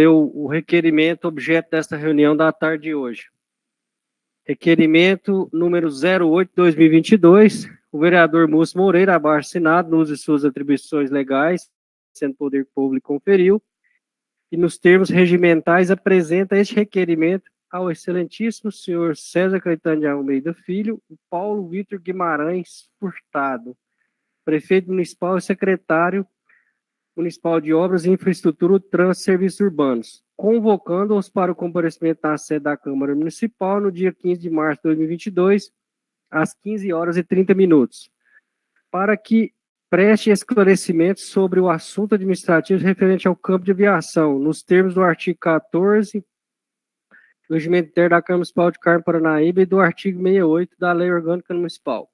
ler o requerimento objeto desta reunião da tarde de hoje. Requerimento número 08/2022, o vereador Múcio Moreira, abaixo assinado, no uso de suas atribuições legais, sendo poder público conferiu, e nos termos regimentais apresenta este requerimento ao excelentíssimo senhor César Caetano de Almeida Filho, e Paulo Vitor Guimarães Furtado, prefeito municipal e secretário municipal de Obras, Infraestrutura, Trânsito e Serviços Urbanos, convocando-os para o comparecimento na sede da Câmara Municipal no dia 15 de março de 2022, às 15h30, para que preste esclarecimentos sobre o assunto administrativo referente ao campo de aviação, nos termos do artigo 14 do Regimento Interno da Câmara Municipal de Carmo Paranaíba e do artigo 68 da Lei Orgânica Municipal.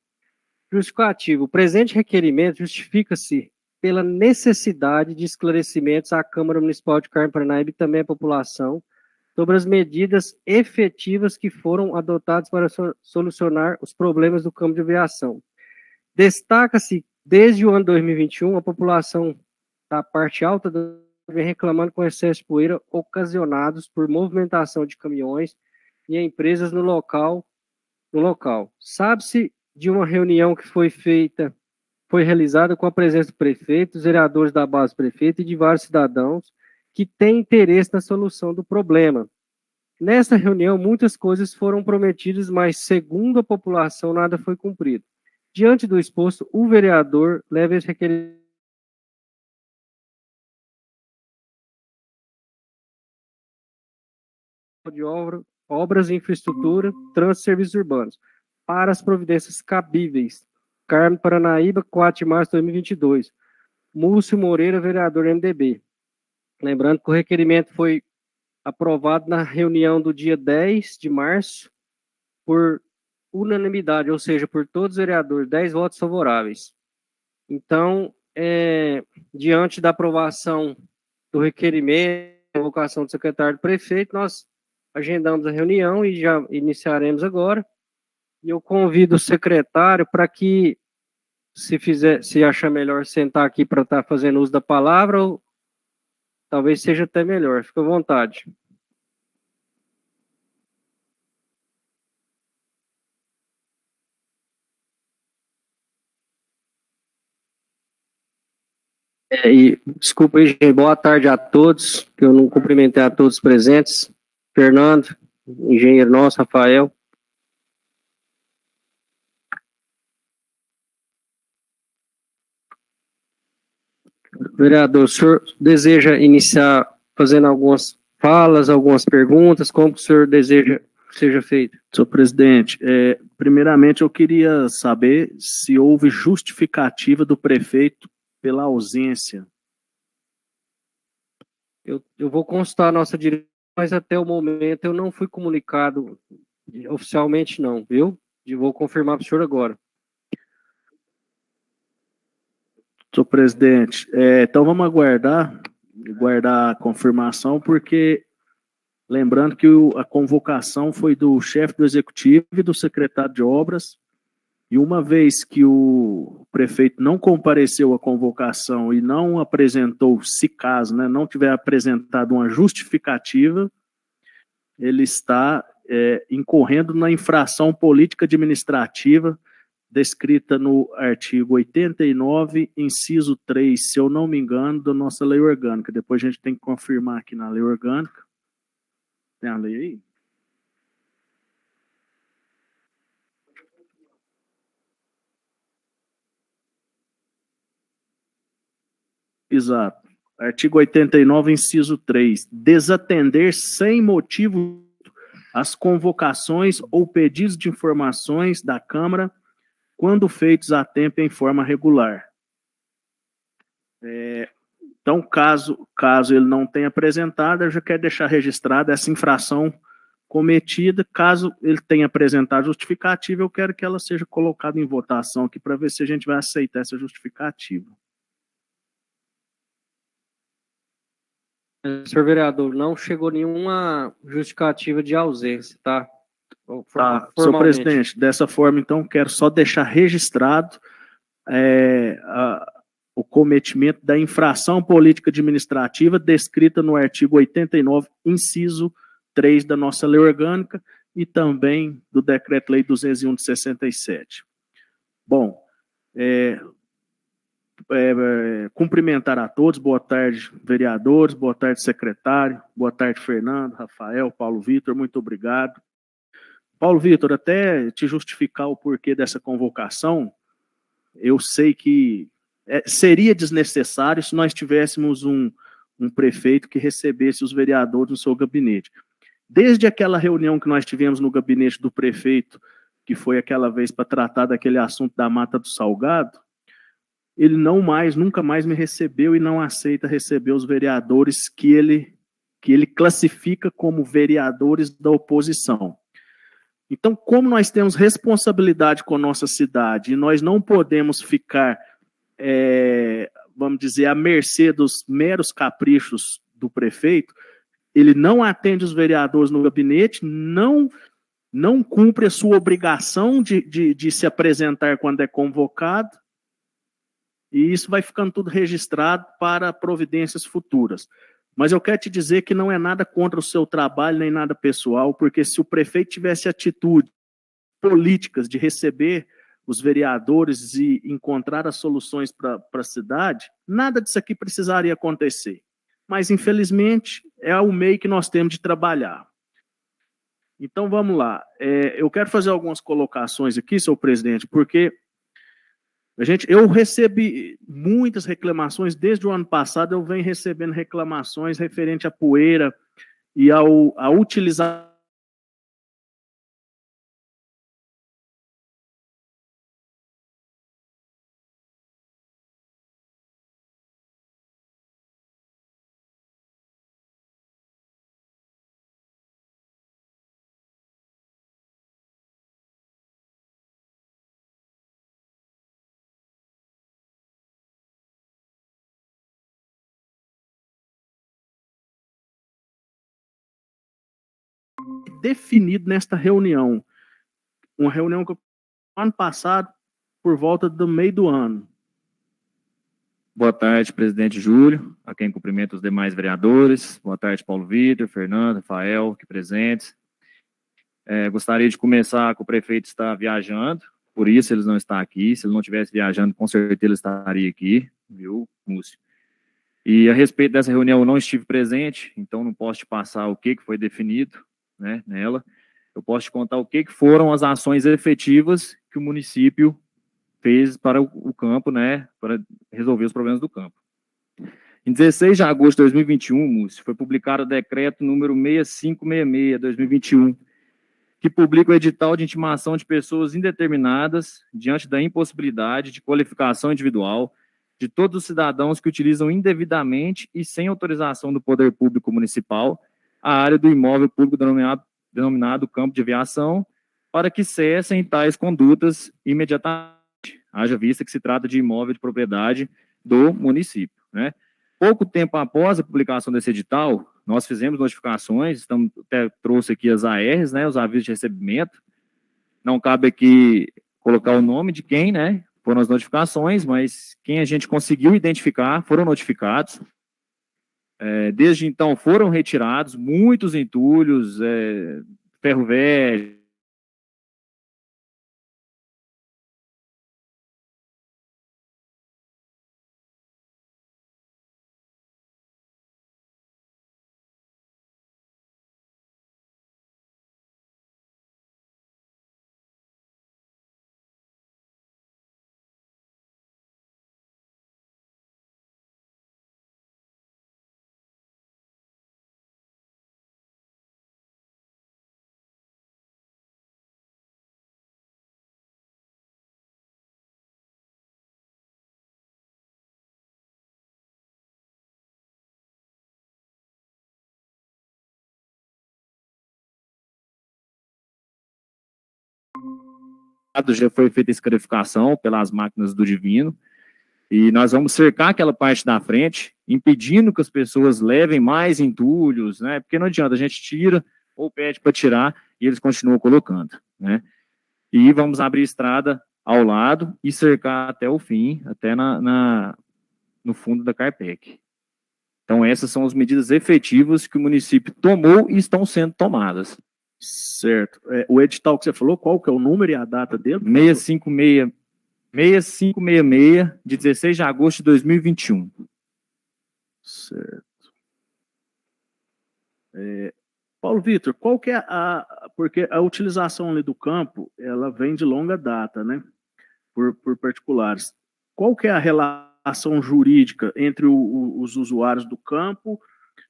Justificativo. O presente requerimento justifica-se pela necessidade de esclarecimentos à Câmara Municipal de Carmo Paranaíba e também à população sobre as medidas efetivas que foram adotadas para solucionar os problemas do campo de aviação. Destaca-se, desde o ano 2021, a população da parte alta vem reclamando com excesso de poeira ocasionados por movimentação de caminhões e empresas no local. Sabe-se de uma reunião que foi realizada com a presença do prefeito, dos vereadores da base do prefeito e de vários cidadãos que têm interesse na solução do problema. Nesta reunião, muitas coisas foram prometidas, mas, segundo a população, nada foi cumprido. Diante do exposto, o vereador leva esse requerimento de obras, infraestrutura, trânsito e serviços urbanos, para as providências cabíveis. Carmo Paranaíba, 4 de março de 2022. Múcio Moreira, vereador MDB. Lembrando que o requerimento foi aprovado na reunião do dia 10 de março por unanimidade, ou seja, por todos os vereadores, 10 votos favoráveis. Então, diante da aprovação do requerimento, convocação do secretário do prefeito, nós agendamos a reunião e já iniciaremos agora. E eu convido o secretário para que, se achar melhor sentar aqui para estar fazendo uso da palavra, ou talvez seja até melhor. Fica à vontade. Desculpa aí, gente. Boa tarde a todos, que eu não cumprimentei a todos os presentes. Fernando, engenheiro nosso, Rafael. Vereador, o senhor deseja iniciar fazendo algumas falas, algumas perguntas? Como o senhor deseja que seja feito? Senhor presidente, primeiramente eu queria saber se houve justificativa do prefeito pela ausência. Eu vou consultar a nossa direção, mas até o momento eu não fui comunicado oficialmente não, viu? Vou confirmar para o senhor agora. Senhor presidente, então vamos aguardar a confirmação, porque lembrando que a convocação foi do chefe do executivo e do secretário de obras, e uma vez que o prefeito não compareceu à convocação e não apresentou, se caso, né, não tiver apresentado uma justificativa, ele está incorrendo na infração política administrativa descrita no artigo 89, inciso 3, se eu não me engano, da nossa lei orgânica. Depois a gente tem que confirmar aqui na lei orgânica. Tem a lei aí? Exato. Artigo 89, inciso 3. Desatender sem motivo as convocações ou pedidos de informações da Câmara quando feitos a tempo e em forma regular. Então, caso ele não tenha apresentado, eu já quero deixar registrada essa infração cometida. Caso ele tenha apresentado justificativa, eu quero que ela seja colocada em votação aqui para ver se a gente vai aceitar essa justificativa. Senhor vereador, não chegou nenhuma justificativa de ausência, tá? Tá, senhor presidente, dessa forma, então, quero só deixar registrado o cometimento da infração política administrativa descrita no artigo 89, inciso 3 da nossa lei orgânica e também do Decreto-Lei 201 de 67. Bom, cumprimentar a todos, boa tarde, vereadores, boa tarde, secretário, boa tarde, Fernando, Rafael, Paulo Vitor, muito obrigado. Paulo Vitor, até te justificar o porquê dessa convocação, eu sei que seria desnecessário se nós tivéssemos um prefeito que recebesse os vereadores no seu gabinete. Desde aquela reunião que nós tivemos no gabinete do prefeito, que foi aquela vez para tratar daquele assunto da Mata do Salgado, ele nunca mais me recebeu e não aceita receber os vereadores que ele classifica como vereadores da oposição. Então, como nós temos responsabilidade com a nossa cidade e nós não podemos ficar, vamos dizer, à mercê dos meros caprichos do prefeito, ele não atende os vereadores no gabinete, não cumpre a sua obrigação de se apresentar quando é convocado, e isso vai ficando tudo registrado para providências futuras. Mas eu quero te dizer que não é nada contra o seu trabalho, nem nada pessoal, porque se o prefeito tivesse atitude políticas de receber os vereadores e encontrar as soluções para a cidade, nada disso aqui precisaria acontecer. Mas, infelizmente, é o meio que nós temos de trabalhar. Então, vamos lá. Eu quero fazer algumas colocações aqui, senhor presidente, porque eu recebi muitas reclamações, desde o ano passado eu venho recebendo reclamações referente à poeira e à utilização definido nesta reunião. Uma reunião que ano passado, por volta do meio do ano. Boa tarde, presidente Júlio, a quem cumprimento os demais vereadores. Boa tarde, Paulo Vitor, Fernando, Rafael, aqui presentes. Gostaria de começar com o prefeito estar viajando, por isso ele não está aqui. Se ele não estivesse viajando, com certeza ele estaria aqui, viu, Múcio? E a respeito dessa reunião, eu não estive presente, então não posso te passar o que foi definido, né, nela. Eu posso te contar o que foram as ações efetivas que o município fez para o campo, né, para resolver os problemas do campo. Em 16 de agosto de 2021, Múcio, foi publicado o decreto número 6566/2021, que publica o edital de intimação de pessoas indeterminadas diante da impossibilidade de qualificação individual de todos os cidadãos que utilizam indevidamente e sem autorização do poder público municipal a área do imóvel público denominado campo de aviação, para que cessem tais condutas imediatamente, haja vista que se trata de imóvel de propriedade do município, né? Pouco tempo após a publicação desse edital, nós fizemos notificações, até trouxe aqui as ARs, né, os avisos de recebimento. Não cabe aqui colocar o nome de quem, né, foram as notificações, mas quem a gente conseguiu identificar foram notificados. Desde então foram retirados muitos entulhos, ferro velho, já foi feita a escarificação pelas máquinas do Divino, e nós vamos cercar aquela parte da frente, impedindo que as pessoas levem mais entulhos, né? Porque não adianta, a gente tira ou pede para tirar e eles continuam colocando, né? E vamos abrir estrada ao lado e cercar até o fim, até na no fundo da Carpec. Então, essas são as medidas efetivas que o município tomou e estão sendo tomadas. Certo. O edital que você falou, qual que é o número e a data dele? 6566, de 16 de agosto de 2021. Certo. Paulo Vitor, qual que é porque a utilização ali do campo, ela vem de longa data, né? Por particulares. Qual que é a relação jurídica entre os usuários do campo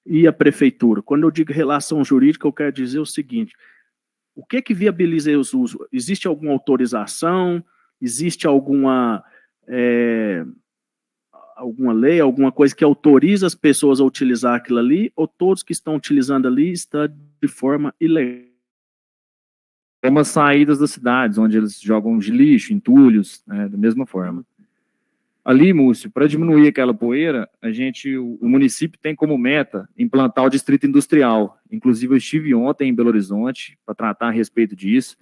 e a prefeitura? Quando eu digo relação jurídica, eu quero dizer o seguinte: o que viabiliza os usos? Existe alguma autorização? Existe alguma lei, alguma coisa que autoriza as pessoas a utilizar aquilo ali? Ou todos que estão utilizando ali estão de forma ilegal? Como as saídas das cidades, onde eles jogam de lixo, entulhos, né, da mesma forma. Ali, Múcio, para diminuir aquela poeira, o município tem como meta implantar o distrito industrial. Inclusive, eu estive ontem em Belo Horizonte para tratar a respeito disso,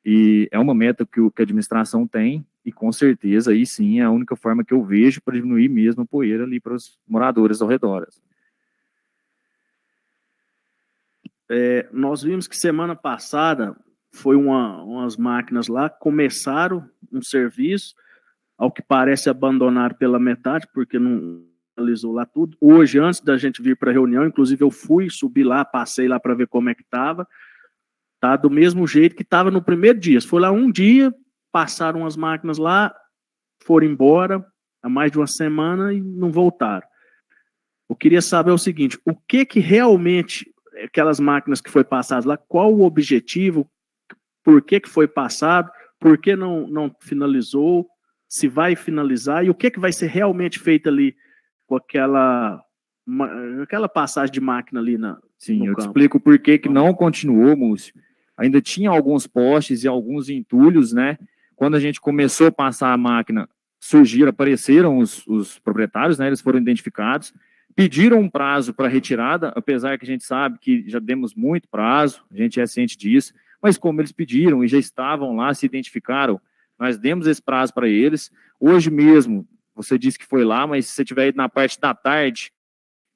e é uma meta que a administração tem, e com certeza, aí sim, é a única forma que eu vejo para diminuir mesmo a poeira ali para os moradores ao redor. Nós vimos que semana passada foi umas máquinas lá, começaram um serviço, ao que parece abandonaram pela metade, porque não realizou lá tudo. Hoje, antes da gente vir para a reunião, inclusive eu subi lá, passei lá para ver como é que estava. Tá do mesmo jeito que estava no primeiro dia. Foi lá um dia, passaram as máquinas lá, foram embora há mais de uma semana e não voltaram. Eu queria saber o seguinte: o que realmente aquelas máquinas que foi passadas lá, qual o objetivo, por que foi passado, por que não finalizou, se vai finalizar e o que vai ser realmente feito ali com aquela passagem de máquina ali no Sim, eu campo. te explico por que não continuou, Múcio. Ainda tinha alguns postes e alguns entulhos, né? Quando a gente começou a passar a máquina, apareceram os proprietários, né? Eles foram identificados, pediram um prazo para retirada, apesar que a gente sabe que já demos muito prazo, a gente é ciente disso, mas como eles pediram e já estavam lá, se identificaram, nós demos esse prazo para eles. Hoje mesmo, você disse que foi lá, mas se você tiver ido na parte da tarde,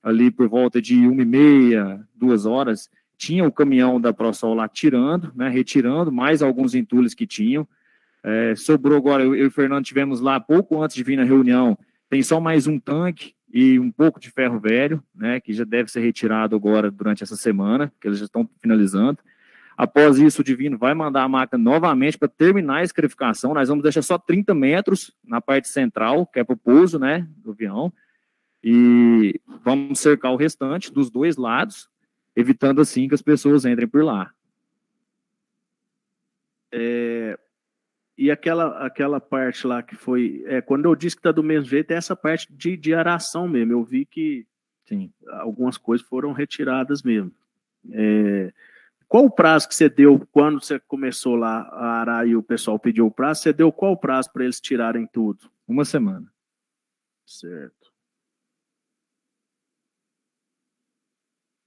ali por volta de 1h30, 2h, tinha o caminhão da ProSol lá tirando, né, retirando mais alguns entulhos que tinham. Sobrou agora, eu e o Fernando tivemos lá pouco antes de vir na reunião, tem só mais um tanque e um pouco de ferro velho, né, que já deve ser retirado agora durante essa semana, que eles já estão finalizando. Após isso, o Divino vai mandar a máquina novamente para terminar a escarificação. Nós vamos deixar só 30 metros na parte central, que é para o pouso, né, do avião, e vamos cercar o restante dos dois lados, evitando assim que as pessoas entrem por lá. E aquela parte lá que foi... quando eu disse que está do mesmo jeito, é essa parte de aração mesmo. Eu vi que sim, algumas coisas foram retiradas mesmo. Qual o prazo que você deu quando você começou lá a arar e o pessoal pediu o prazo? Você deu qual o prazo para eles tirarem tudo? 1 semana. Certo.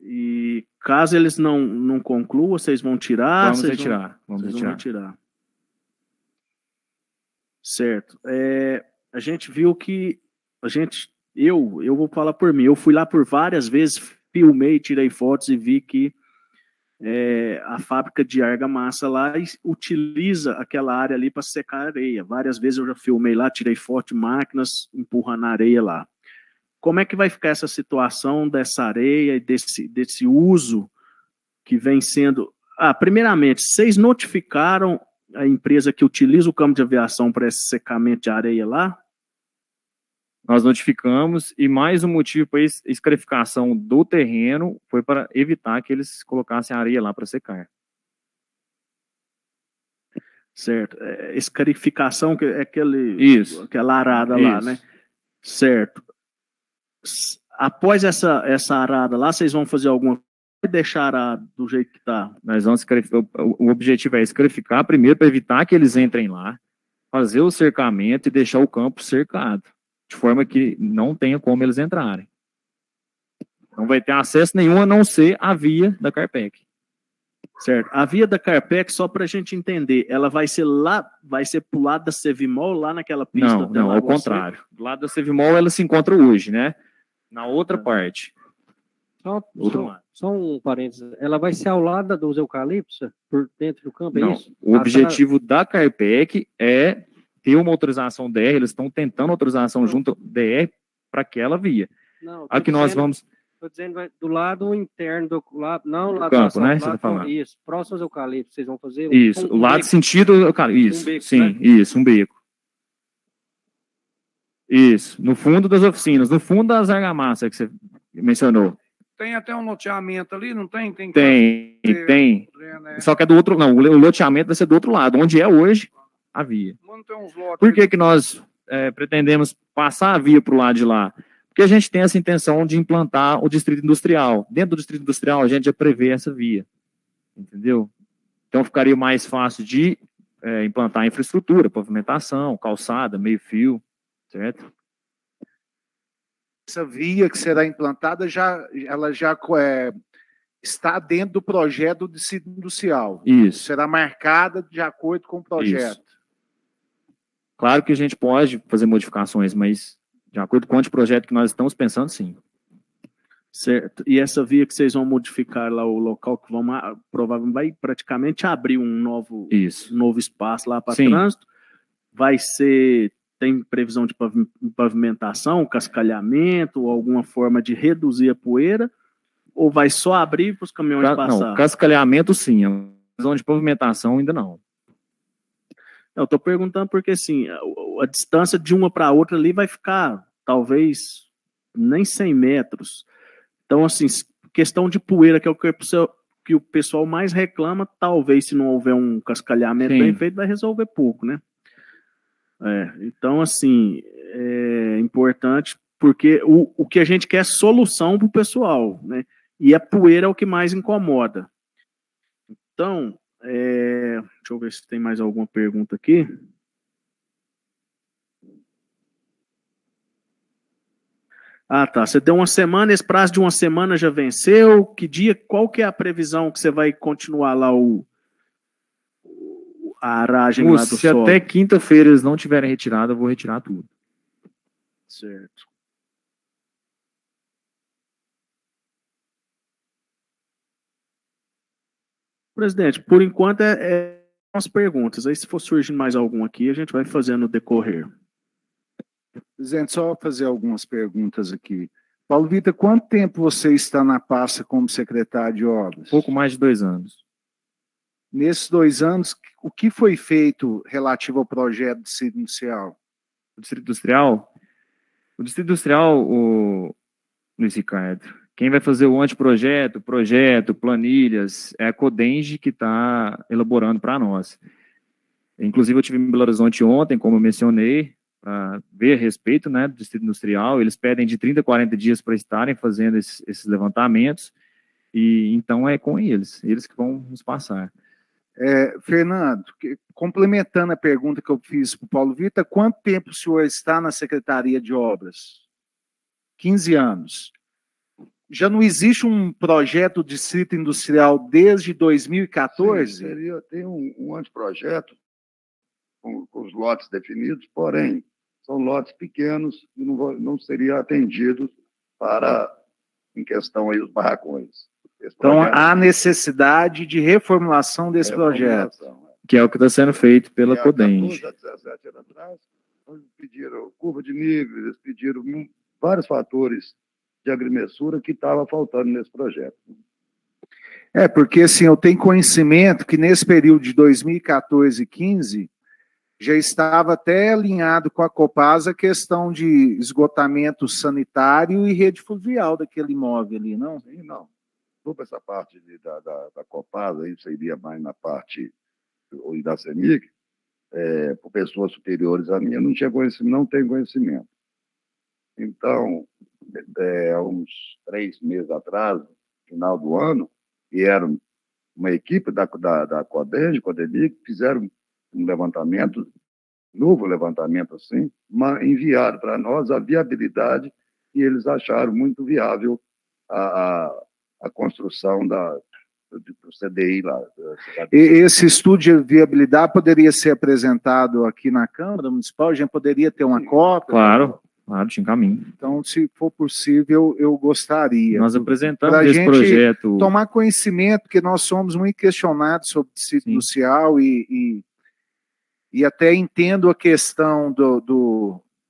E caso eles não concluam, vocês vão tirar? Vamos retirar. Vamos retirar. Certo. A gente viu que eu vou falar por mim, eu fui lá por várias vezes, filmei, tirei fotos e vi que a fábrica de argamassa lá utiliza aquela área ali para secar areia. Várias vezes eu já filmei lá, tirei foto de máquinas empurrando a areia lá. Como é que vai ficar essa situação dessa areia e desse uso que vem sendo... primeiramente, vocês notificaram a empresa que utiliza o campo de aviação para esse secamento de areia lá? Nós notificamos, e mais um motivo para a escarificação do terreno foi para evitar que eles colocassem areia lá para secar. Certo. Escarificação, que é aquela arada lá, né? Certo. Após essa arada lá, vocês vão fazer alguma coisa ou deixar do jeito que está? Nós vamos o objetivo é escarificar primeiro para evitar que eles entrem lá, fazer o cercamento e deixar o campo cercado, de forma que não tenha como eles entrarem. Não vai ter acesso nenhum a não ser a via da Carpec. Certo. A via da Carpec, só para a gente entender, ela vai ser pro lado da Sevimol, lá naquela pista? Não, ao contrário. Do lado da Sevimol, ela se encontra hoje, né? Na outra parte. Só um parênteses. Ela vai ser ao lado dos eucaliptos, por dentro do campo, não, é isso? o objetivo da Carpec é ter uma autorização DR, eles estão tentando autorização junto DR para aquela via. Não, Aqui nós vamos... Estou dizendo do lado interno do lado, não do lado campo, da né? Você tá falando. Isso, próximo aos eucaliptos, vocês vão fazer isso, o lado beco. sentido, cara, isso, beco, sim, né? isso, um beco. Isso, no fundo das oficinas, no fundo das argamassas que você mencionou. Tem até um loteamento ali, não tem? Tem. Né? Só que é do outro, não, o loteamento vai ser do outro lado, onde é hoje a via. Mano, tem uns lotes. Por que nós pretendemos passar a via para o lado de lá? Porque a gente tem essa intenção de implantar o distrito industrial. Dentro do distrito industrial, a gente já prevê essa via. Entendeu? Então, ficaria mais fácil de implantar infraestrutura, pavimentação, calçada, meio-fio, certo? Essa via que será implantada, ela já está dentro do projeto do distrito industrial. Isso. Será marcada de acordo com o projeto. Isso. Claro que a gente pode fazer modificações, mas de acordo com o anteprojeto que nós estamos pensando, sim. Certo. E essa via que vocês vão modificar lá, o local que provavelmente vai praticamente abrir um novo espaço lá para trânsito, tem previsão de pavimentação, cascalhamento, ou alguma forma de reduzir a poeira, ou vai só abrir para os caminhões passar? Não, cascalhamento sim, a previsão de pavimentação ainda não. Eu estou perguntando porque, assim, a distância de uma para a outra ali vai ficar, talvez, nem 100 metros. Então, assim, questão de poeira, que é o que o pessoal mais reclama, talvez, se não houver um cascalhamento bem feito, vai resolver pouco, né? Então, assim, é importante, porque o que a gente quer é solução para o pessoal, né? E a poeira é o que mais incomoda. Então, deixa eu ver se tem mais alguma pergunta aqui. Ah, tá. Você deu uma semana, esse prazo de uma semana já venceu? Qual que é a previsão que você vai continuar lá a aragem lá do se solo? até quinta-feira eles não tiverem retirado, eu vou retirar tudo. Certo. Presidente, por enquanto as perguntas. Aí, se for surgindo mais algum aqui, a gente vai fazendo no decorrer. Presidente, só fazer algumas perguntas aqui. Paulo Vitor, quanto tempo você está na pasta como secretário de obras? Pouco mais de 2 anos. Nesses 2 anos, o que foi feito relativo ao projeto do distrito industrial? O distrito industrial? O distrito industrial, Luiz Ricardo, quem vai fazer o anteprojeto, projeto, planilhas, é a Codenge que está elaborando para nós. Inclusive, eu estive em Belo Horizonte ontem, como eu mencionei, para ver a respeito, né, do distrito industrial. Eles pedem de 30 a 40 dias para estarem fazendo esses levantamentos, e então é com eles que vão nos passar. Fernando, complementando a pergunta que eu fiz para o Paulo Vitor, quanto tempo o senhor está na Secretaria de Obras? 15 anos. Já não existe um projeto de distrito industrial desde 2014? Sim, tem um anteprojeto com os lotes definidos, porém, são lotes pequenos e não seriam atendidos em questão aí, os barracões. Então, há necessidade de reformulação desse projeto. Que é o que está sendo feito pela Codenge. 17 anos atrás, eles pediram curva de nível, eles pediram vários fatores de agrimensura que estava faltando nesse projeto. Porque assim, eu tenho conhecimento que nesse período de 2014 e 2015 já estava até alinhado com a Copasa a questão de esgotamento sanitário e rede fluvial daquele imóvel ali, não? Sim, não. Toda essa parte da Copasa, isso iria mais na parte da CEMIG, por pessoas superiores a mim, eu não tenho conhecimento. Então, há uns 3 meses atrás, final do ano, vieram uma equipe da Codenge, fizeram um levantamento, novo levantamento assim, enviaram para nós a viabilidade e eles acharam muito viável a construção do CDI lá. Esse estudo de viabilidade poderia ser apresentado aqui na Câmara Municipal? A gente poderia ter uma cópia? Claro, te encaminho. Então, se for possível, eu gostaria. Nós apresentamos Pra esse gente projeto. tomar conhecimento, porque nós somos muito questionados sobre distrito Sim. industrial e até entendo a questão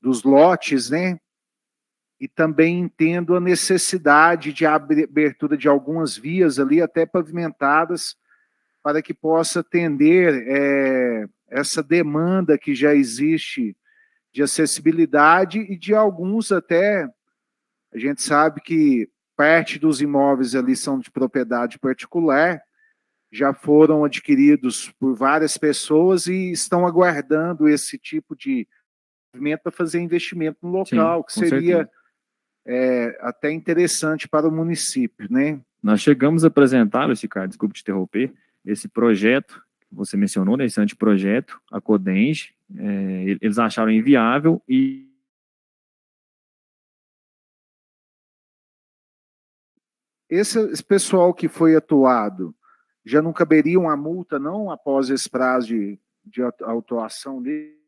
dos lotes, né? E também entendo a necessidade de abertura de algumas vias ali, até pavimentadas, para que possa atender essa demanda que já existe de acessibilidade e de alguns até, a gente sabe que parte dos imóveis ali são de propriedade particular, já foram adquiridos por várias pessoas e estão aguardando esse tipo de movimento para fazer investimento no local, Sim, que com seria certeza. até interessante para o município, né? Nós chegamos a apresentar, Luiz Ricardo, desculpe te interromper, esse projeto que você mencionou, né, esse anteprojeto, a Codenge, eles acharam inviável e Esse pessoal que foi atuado, já não caberia uma multa, não, após esse prazo de autuação dele?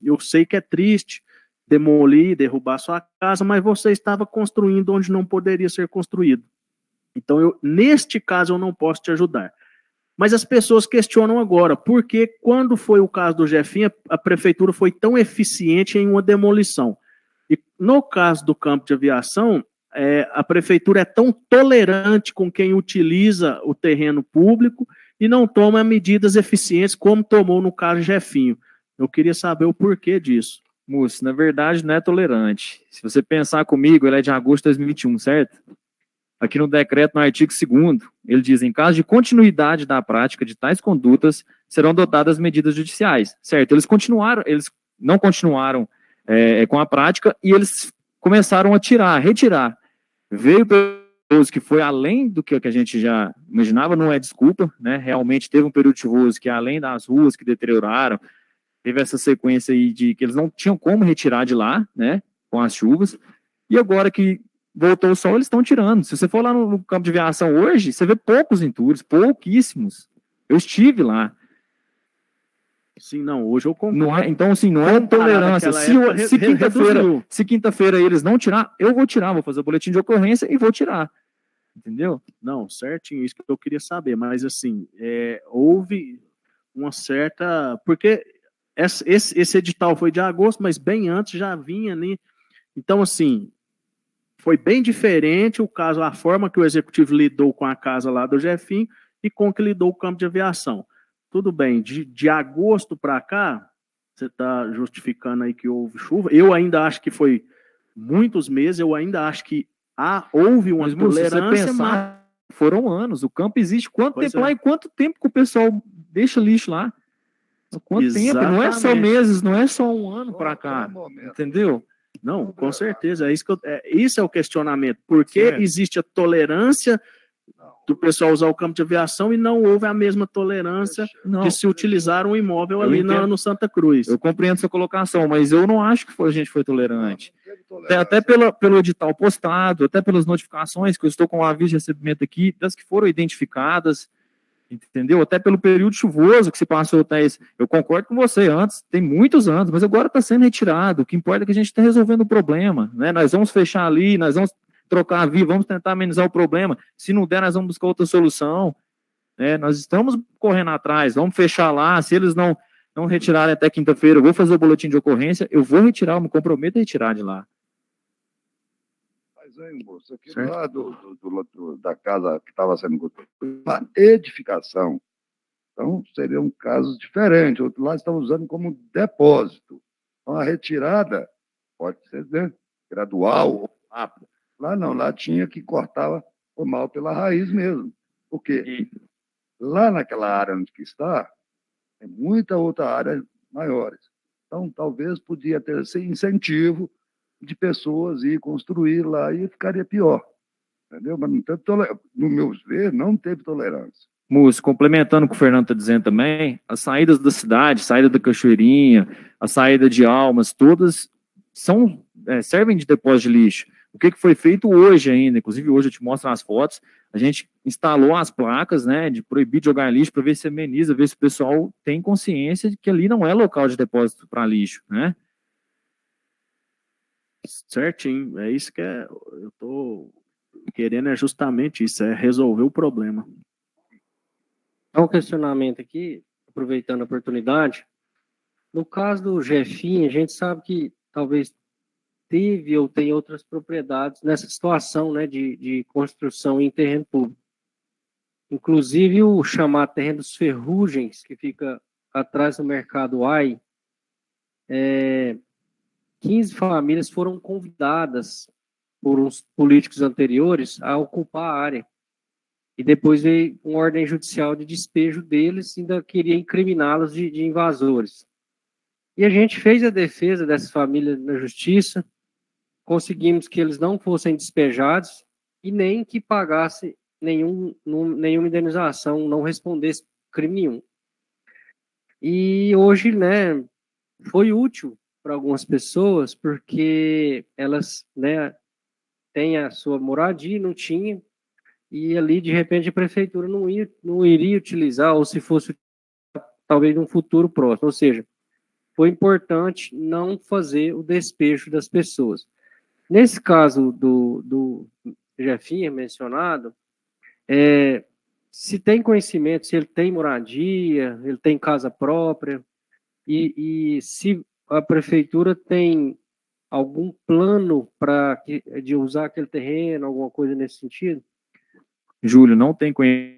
Eu sei que é triste demolir, derrubar sua casa, mas você estava construindo onde não poderia ser construído. Então, neste caso, eu não posso te ajudar. Mas as pessoas questionam agora, porque quando foi o caso do Jefinho, a prefeitura foi tão eficiente em uma demolição. E no caso do campo de aviação, a prefeitura é tão tolerante com quem utiliza o terreno público e não toma medidas eficientes como tomou no caso Jefinho. Eu queria saber o porquê disso. Múcio, na verdade não é tolerante. Se você pensar comigo, ele é de agosto de 2021, certo? Aqui no decreto, no artigo 2º, ele diz, em caso de continuidade da prática de tais condutas, serão adotadas medidas judiciais, certo? Eles não continuaram com a prática e eles começaram a retirar. Veio período que foi além do que a gente já imaginava, não é desculpa, né? Realmente teve um período chuvoso que além das ruas que deterioraram, teve essa sequência aí de que eles não tinham como retirar de lá, né, com as chuvas, e agora que voltou o sol, eles estão tirando. Se você for lá no campo de aviação hoje, você vê poucos entulhos, pouquíssimos. Eu estive lá. Sim, não, hoje eu concordo. Não é, então, assim, não é tolerância. Se quinta-feira eles não tirar, eu vou tirar, vou fazer o boletim de ocorrência e vou tirar. Entendeu? Não, certinho, isso que eu queria saber, mas assim, houve uma certa... Porque esse edital foi de agosto, mas bem antes já vinha, né? Então, assim, foi bem diferente o caso, a forma que o executivo lidou com a casa lá do Jefinho e com que lidou o campo de aviação. Tudo bem, de agosto para cá, você está justificando aí que houve chuva, eu ainda acho que foi muitos meses, eu ainda acho que houve uma tolerância, Foram anos. O campo existe quanto Pois tempo é. lá e quanto tempo que o pessoal deixa lixo lá? Quanto tempo? Não é só Exatamente. meses, não é só um ano para Só cá. um momento. Entendeu? Não, com certeza. É isso, isso é o questionamento. Por que Certo. existe a tolerância Não. do pessoal usar o campo de aviação e não houve a mesma tolerância Não, de se utilizar um imóvel Eu ali entendo. no Santa Cruz? eu compreendo sua colocação, mas eu não acho que a gente foi tolerante. Não teve Até tolerância. pelo edital postado, até pelas notificações que eu estou com o aviso de recebimento aqui, das que foram identificadas, entendeu? Até pelo período chuvoso que se passou, Thaís. Eu concordo com você, antes, tem muitos anos, mas agora está sendo retirado. O que importa é que a gente está resolvendo o problema, né? Nós vamos fechar ali, nós vamos trocar a via, vamos tentar amenizar o problema. Se não der, nós vamos buscar outra solução, né? Nós estamos correndo atrás, vamos fechar lá. Se eles não retirarem até quinta-feira, eu vou fazer o boletim de ocorrência, eu vou retirar, eu me comprometo a retirar de lá. Mas, hein, moço, aquilo Certo. lá da casa que estava sendo construída, uma edificação. Então, seriam casos diferentes. Outro lá estão usando como depósito. Então, a retirada pode ser, né, gradual ou rápida. Lá não, lá tinha que cortar o mal pela raiz mesmo. Porque E, lá naquela área onde que está, tem muita outra área maiores. Então, talvez podia ter esse incentivo de pessoas ir construir lá e ficaria pior. Entendeu? Mas, no meu ver, não teve tolerância. Múcio, complementando o que o Fernando está dizendo também, as saídas da cidade, saída da Cachoeirinha, a saída de Almas, todas servem de depósito de lixo. O que foi feito hoje ainda, inclusive hoje eu te mostro as fotos, a gente instalou as placas, né, de proibir de jogar lixo para ver se ameniza, ver se o pessoal tem consciência de que ali não é local de depósito para lixo, né? Certinho. É isso que eu tô querendo, é justamente isso, é resolver o problema. Há um questionamento aqui, aproveitando a oportunidade. No caso do Jefinho, a gente sabe que talvez teve ou tem outras propriedades nessa situação, né, de construção em terreno público. Inclusive o chamado terreno dos Ferrugens, que fica atrás do mercado AI, 15 famílias foram convidadas por uns políticos anteriores a ocupar a área. E depois veio uma ordem judicial de despejo deles, ainda queria incriminá-los de invasores. E a gente fez a defesa dessas famílias na justiça, conseguimos que eles não fossem despejados e nem que pagasse nenhuma indenização, não respondesse crime nenhum. E hoje, né, foi útil para algumas pessoas, porque elas, né, têm a sua moradia, não tinha, e ali, de repente, a prefeitura não iria utilizar, ou se fosse, talvez, num futuro próximo. Ou seja, foi importante não fazer o despejo das pessoas. Nesse caso do Jefinha mencionado, se tem conhecimento, se ele tem moradia, ele tem casa própria, e se a prefeitura tem algum plano de usar aquele terreno, alguma coisa nesse sentido? Júlio, não tem conhecimento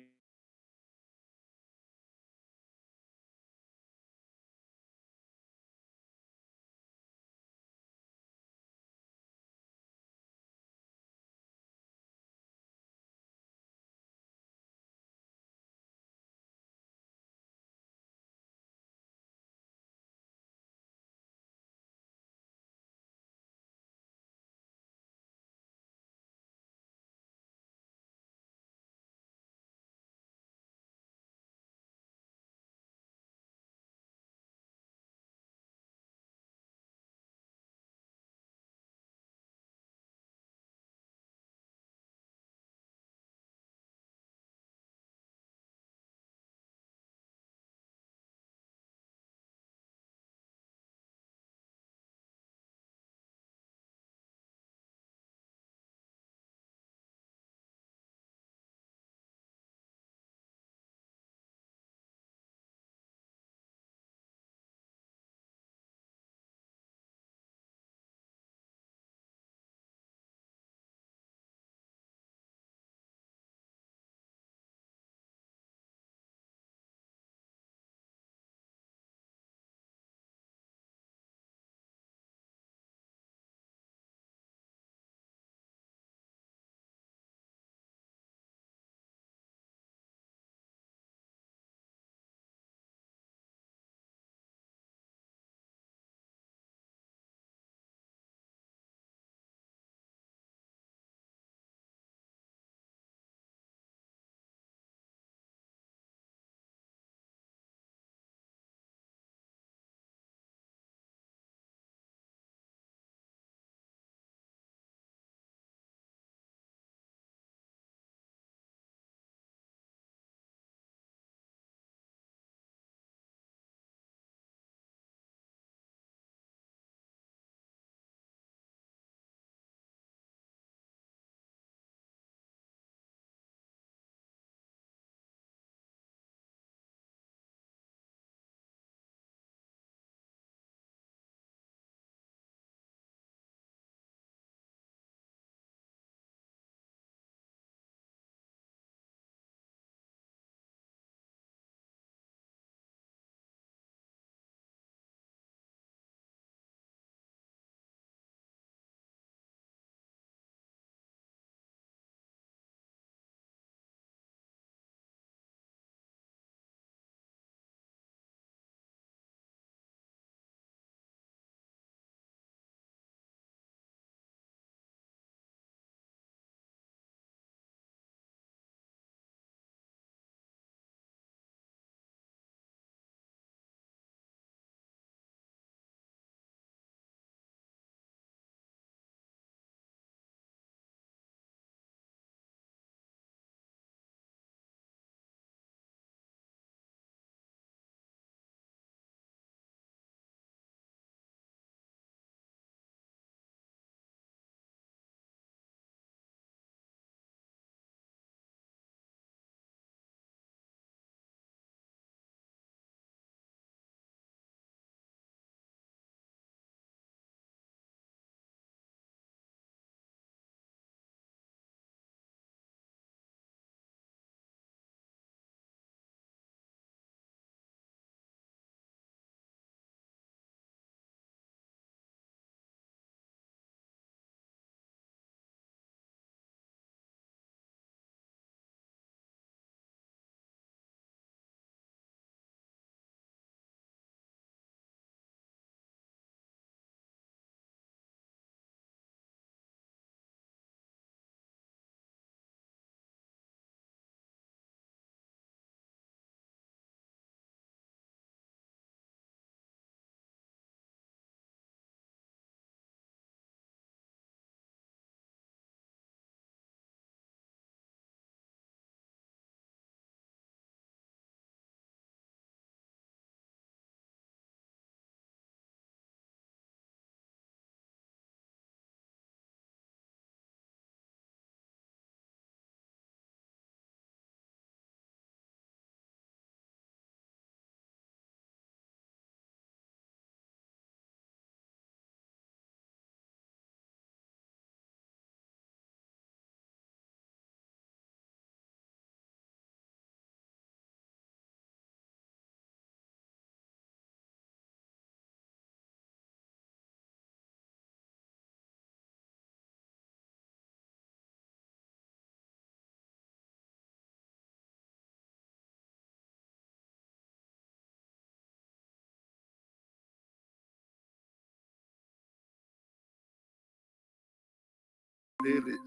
deles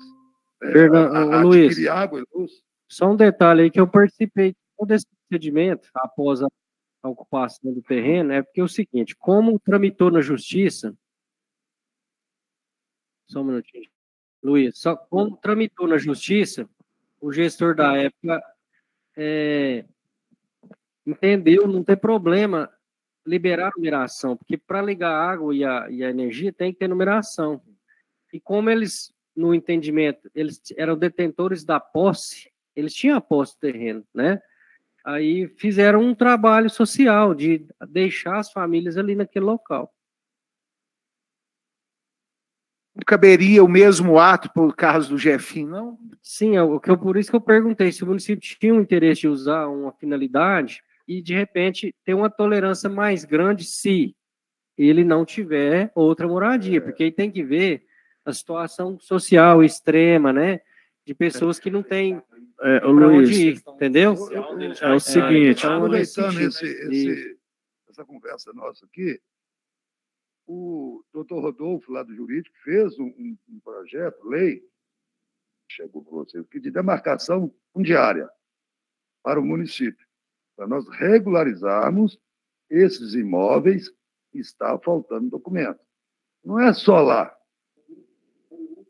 Luiz, adquirir água e luz. só um detalhe aí que eu participei de todo esse procedimento após a ocupação do terreno, é porque é o seguinte, como tramitou na justiça, só um minutinho, Luiz, só como tramitou na justiça, o gestor da época entendeu, não tem problema liberar a numeração, porque para ligar a água e a energia tem que ter numeração. E como eles, no entendimento, eles eram detentores da posse, eles tinham a posse do terreno, né? Aí fizeram um trabalho social de deixar as famílias ali naquele local. Não caberia o mesmo ato por caso do Jefinho, não? Sim, por isso que eu perguntei se o município tinha um interesse de usar uma finalidade e, de repente, ter uma tolerância mais grande se ele não tiver outra moradia, porque aí tem que ver a situação social extrema, né? De pessoas que não têm para onde ir, entendeu? É o seguinte, então, nesse Aproveitando sentido. essa conversa nossa aqui, o doutor Rodolfo, lá do jurídico, fez um projeto, lei, chegou para vocês, de demarcação fundiária para o município, para nós regularizarmos esses imóveis que está faltando documento. Não é só lá.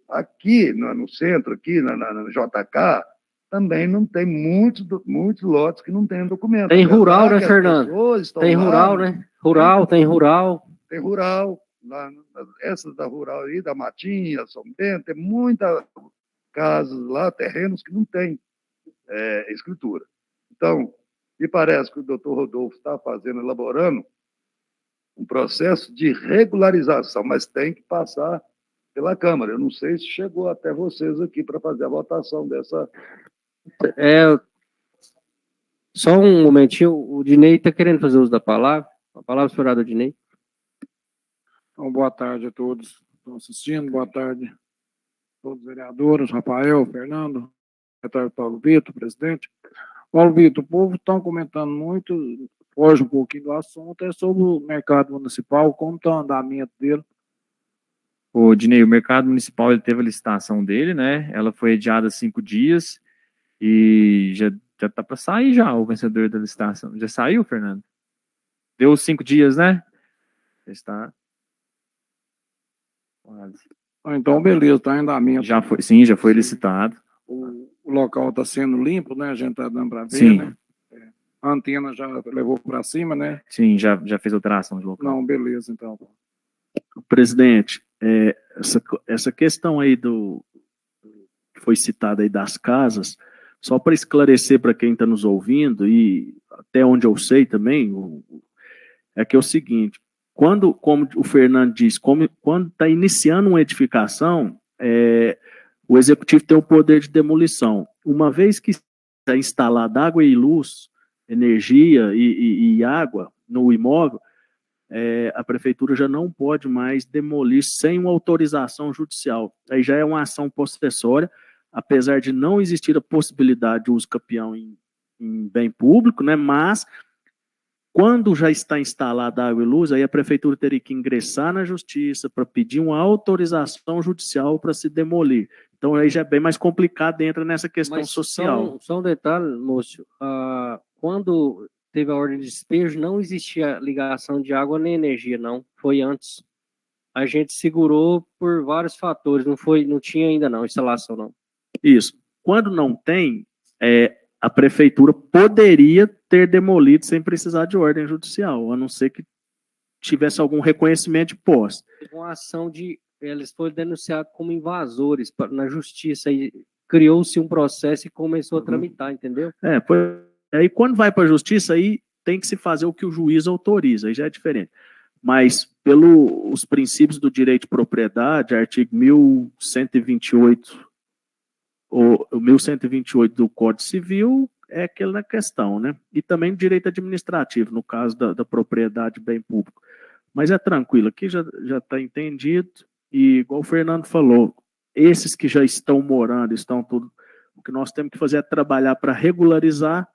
Aqui, no centro, aqui na JK, também não tem muitos lotes que não têm documento. Tem rural, né, que as Fernando? pessoas estão Tem lá, rural, né? Rural, tem rural. Tem rural, lá, essas da rural aí, da Matinha, São Bento, tem muitas casas lá, terrenos que não têm escritura. Então, me parece que o doutor Rodolfo está elaborando um processo de regularização, mas tem que passar pela Câmara. Eu não sei se chegou até vocês aqui para fazer a votação dessa. Só um momentinho, o Dinei está querendo fazer uso da palavra. A palavra, senhor Dinei. Então, boa tarde a todos que estão assistindo, boa tarde a todos os vereadores, Rafael, Fernando, secretário Paulo Vitor, presidente. Paulo Vitor, o povo está comentando muito, foge um pouquinho do assunto, é sobre o mercado municipal, como está o andamento dele. O Dinei, o mercado municipal, ele teve a licitação dele, né? Ela foi adiada 5 dias e já tá para sair já o vencedor da licitação. Já saiu, Fernando? Deu 5 dias, né? Já está. Então, beleza, está em andamento. Já foi, sim, já foi licitado. O local está sendo limpo, né? A gente está dando para ver, Sim. né? A antena já levou para cima, né? Sim, já fez alteração de local. Não, beleza, então. presidente, essa questão aí que foi citada aí das casas, só para esclarecer para quem está nos ouvindo, e até onde eu sei também, é que é o seguinte, como o Fernando disse, quando está iniciando uma edificação, o executivo tem o poder de demolição. Uma vez que está instalada água e luz, energia e água no imóvel, a prefeitura já não pode mais demolir sem uma autorização judicial. Aí já é uma ação possessória, apesar de não existir a possibilidade de uso capião em bem público, né? Mas quando já está instalada água e luz, aí a prefeitura teria que ingressar na justiça para pedir uma autorização judicial para se demolir. Então aí já é bem mais complicado, entra nessa questão social. Só um detalhe, Múcio, quando teve a ordem de despejo, não existia ligação de água nem energia, não. Foi antes. A gente segurou por vários fatores, não tinha ainda não, instalação não. Isso. Quando não tem, a prefeitura poderia ter demolido sem precisar de ordem judicial, a não ser que tivesse algum reconhecimento de posse. Uma ação eles foram denunciados como invasores na justiça e criou-se um processo e começou a tramitar, entendeu? Aí quando vai para a justiça, aí tem que se fazer o que o juiz autoriza, aí já é diferente. Mas pelos princípios do direito de propriedade, artigo 1128, o 1128 do Código Civil é aquela questão, né? E também direito administrativo, no caso da propriedade de bem público. Mas é tranquilo, aqui já está entendido, e igual o Fernando falou, esses que já estão morando, estão tudo, o que nós temos que fazer é trabalhar para regularizar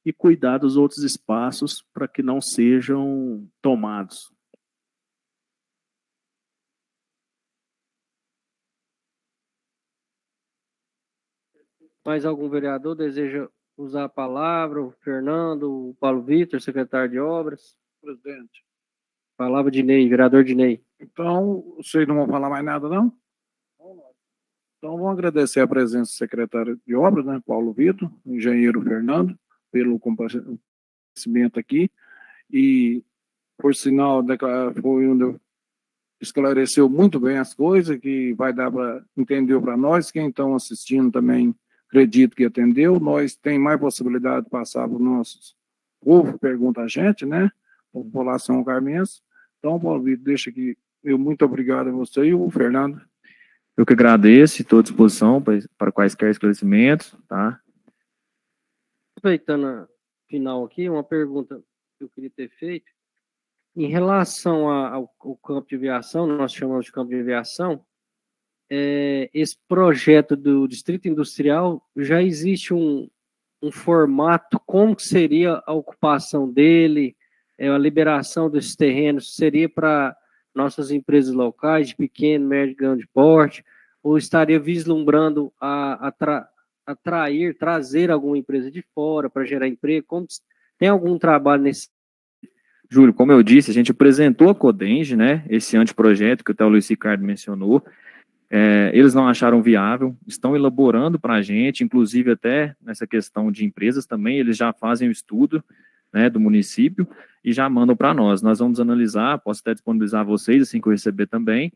e cuidar dos outros espaços para que não sejam tomados. Mais algum vereador deseja usar a palavra? O Fernando, o Paulo Vitor, secretário de Obras. Presidente. Palavra de Ney, vereador de Ney. Então, vocês não vão falar mais nada, não? Então, vamos agradecer a presença do secretário de Obras, né, Paulo Vitor, o engenheiro Fernando, pelo comparecimento aqui. E, por sinal, foi onde esclareceu muito bem as coisas, que vai dar para entender para nós. Quem estão assistindo também acredito que entendeu. Nós tem mais possibilidade de passar para o nosso povo, pergunta a gente, né? População carmense. Então, Paulo Vitor, deixa aqui. Eu muito obrigado a você e o Fernando. Eu que agradeço e estou à disposição para quaisquer esclarecimentos, tá? Aproveitando a final aqui, uma pergunta que eu queria ter feito. Em relação ao campo de aviação, nós chamamos de campo de aviação, esse projeto do Distrito Industrial, já existe um formato, como que seria a ocupação dele, a liberação desses terrenos, seria para nossas empresas locais, de pequeno, médio e grande porte, ou estaria vislumbrando trazer alguma empresa de fora para gerar emprego? Tem algum trabalho nesse? Júlio, como eu disse, a gente apresentou a Codenge, né, esse anteprojeto que até o Luiz Ricardo mencionou. Eles não acharam viável, estão elaborando para a gente, inclusive até nessa questão de empresas também, eles já fazem o estudo, né, do município e já mandam para nós. Nós vamos analisar, posso até disponibilizar a vocês, assim que eu receber também,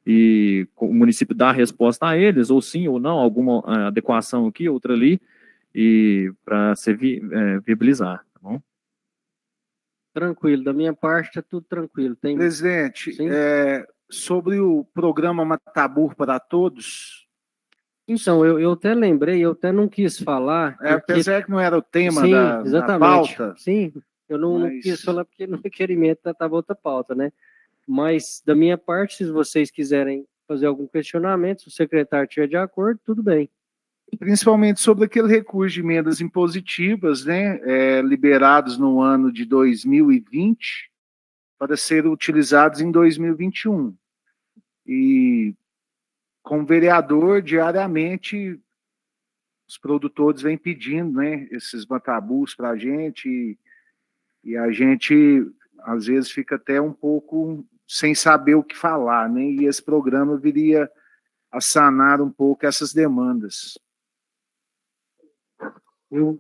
e o município dá a resposta a eles, ou sim ou não, alguma adequação aqui, outra ali, e para se viabilizar, tá bom? Tranquilo, da minha parte está tudo tranquilo. Tem... Presidente, Sim? sobre o programa Matabur para Todos. Então, eu até lembrei, eu até não quis falar. Porque... apesar que não era o tema sim, da exatamente. pauta. Sim, eu não quis falar porque no requerimento estava outra pauta, né? Mas, da minha parte, se vocês quiserem fazer algum questionamento, se o secretário estiver de acordo, tudo bem. Principalmente sobre aquele recurso de emendas impositivas, né, liberados no ano de 2020 para serem utilizados em 2021. E, como vereador, diariamente, os produtores vêm pedindo, né, esses matabus para a gente, e a gente, às vezes, fica até um pouco sem saber o que falar, né, e esse programa viria a sanar um pouco essas demandas. Eu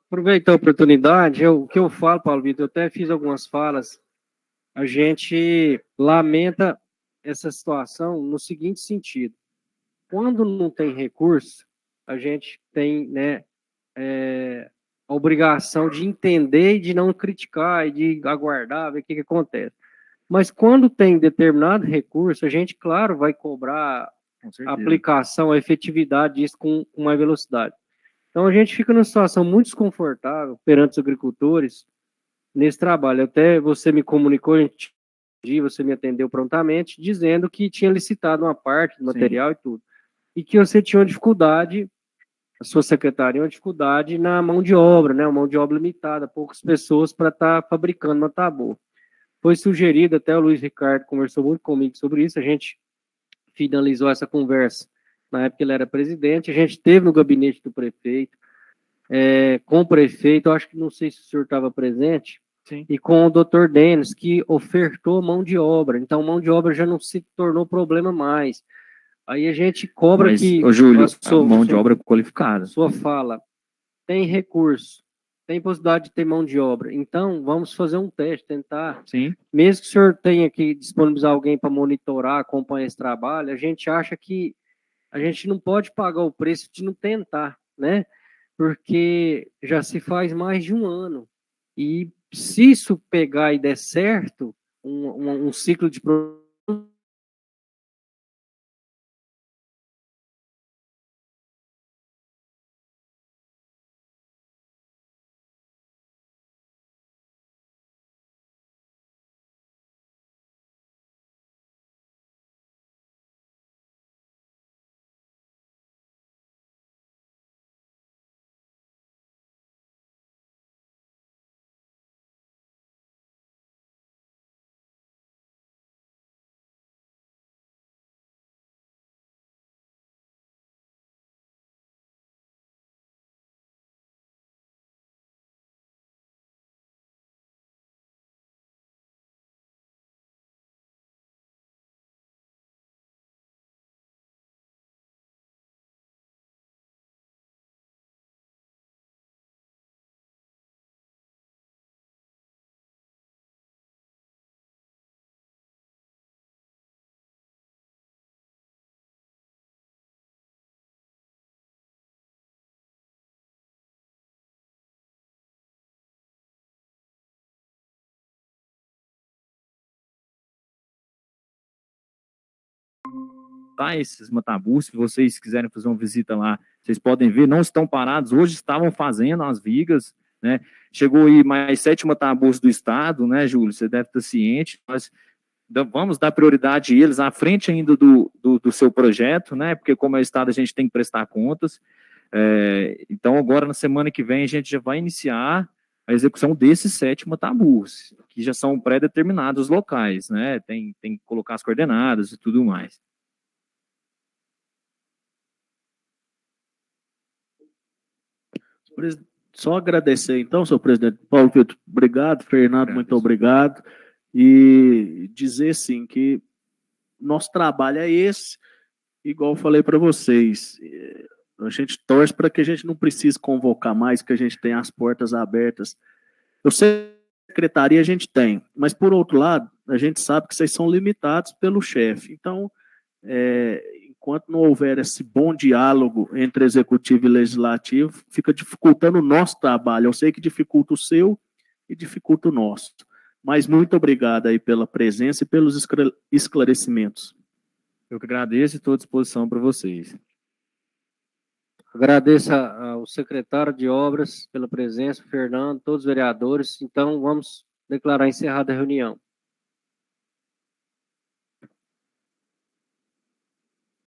aproveito a oportunidade, o que eu falo, Paulo Vitor, eu até fiz algumas falas, a gente lamenta essa situação no seguinte sentido: quando não tem recurso, a gente tem, né, a obrigação de entender e de não criticar e de aguardar, ver o que acontece. Mas quando tem determinado recurso, a gente, claro, vai cobrar a aplicação, a efetividade disso com mais velocidade. Então a gente fica numa situação muito desconfortável perante os agricultores nesse trabalho. Até você me comunicou, você me atendeu prontamente, dizendo que tinha licitado uma parte do material. Sim. E tudo. E que você tinha uma dificuldade, a sua secretária, uma dificuldade na mão de obra, né? Uma mão de obra limitada, poucas pessoas para estar fabricando Matabor. Foi sugerido, até o Luiz Ricardo conversou muito comigo sobre isso, a gente finalizou essa conversa na época que ele era presidente, a gente esteve no gabinete do prefeito, com o prefeito, eu acho que não sei se o senhor estava presente, sim, e com o doutor Denis, que ofertou mão de obra, então mão de obra já não se tornou problema mais. Aí a gente cobra. Mas, que... Ô, Júlio, mão de obra qualificada. Sua fala, tem recurso, tem possibilidade de ter mão de obra, então vamos fazer um teste, tentar. Sim. Mesmo que o senhor tenha que disponibilizar alguém para monitorar, acompanhar esse trabalho, a gente acha que a gente não pode pagar o preço de não tentar, né? Porque já se faz mais de um ano. E se isso pegar e der certo, um ciclo de Tá, esses Matabus, se vocês quiserem fazer uma visita lá, vocês podem ver, não estão parados, hoje estavam fazendo as vigas, né? Chegou aí mais 7 Matabus do estado, né, Júlio? Você deve estar ciente, nós vamos dar prioridade a eles à frente ainda do seu projeto, né? Porque como é o estado, a gente tem que prestar contas. Então, agora, na semana que vem, a gente já vai iniciar a execução desses 7 Matabus, que já são pré-determinados os locais, né? Tem que colocar as coordenadas e tudo mais. Só agradecer, então, senhor presidente. Paulo Vitor, obrigado. Fernando, muito obrigado. E dizer, sim, que nosso trabalho é esse, igual eu falei para vocês. A gente torce para que a gente não precise convocar mais, que a gente tenha as portas abertas. Eu sei que secretaria a gente tem, mas, por outro lado, a gente sabe que vocês são limitados pelo chefe. Então, enquanto não houver esse bom diálogo entre executivo e legislativo, fica dificultando o nosso trabalho. Eu sei que dificulta o seu e dificulta o nosso. Mas muito obrigado aí pela presença e pelos esclarecimentos. Eu que agradeço e estou à disposição para vocês. Agradeço ao secretário de Obras pela presença, Fernando, todos os vereadores. Então, vamos declarar encerrada a reunião.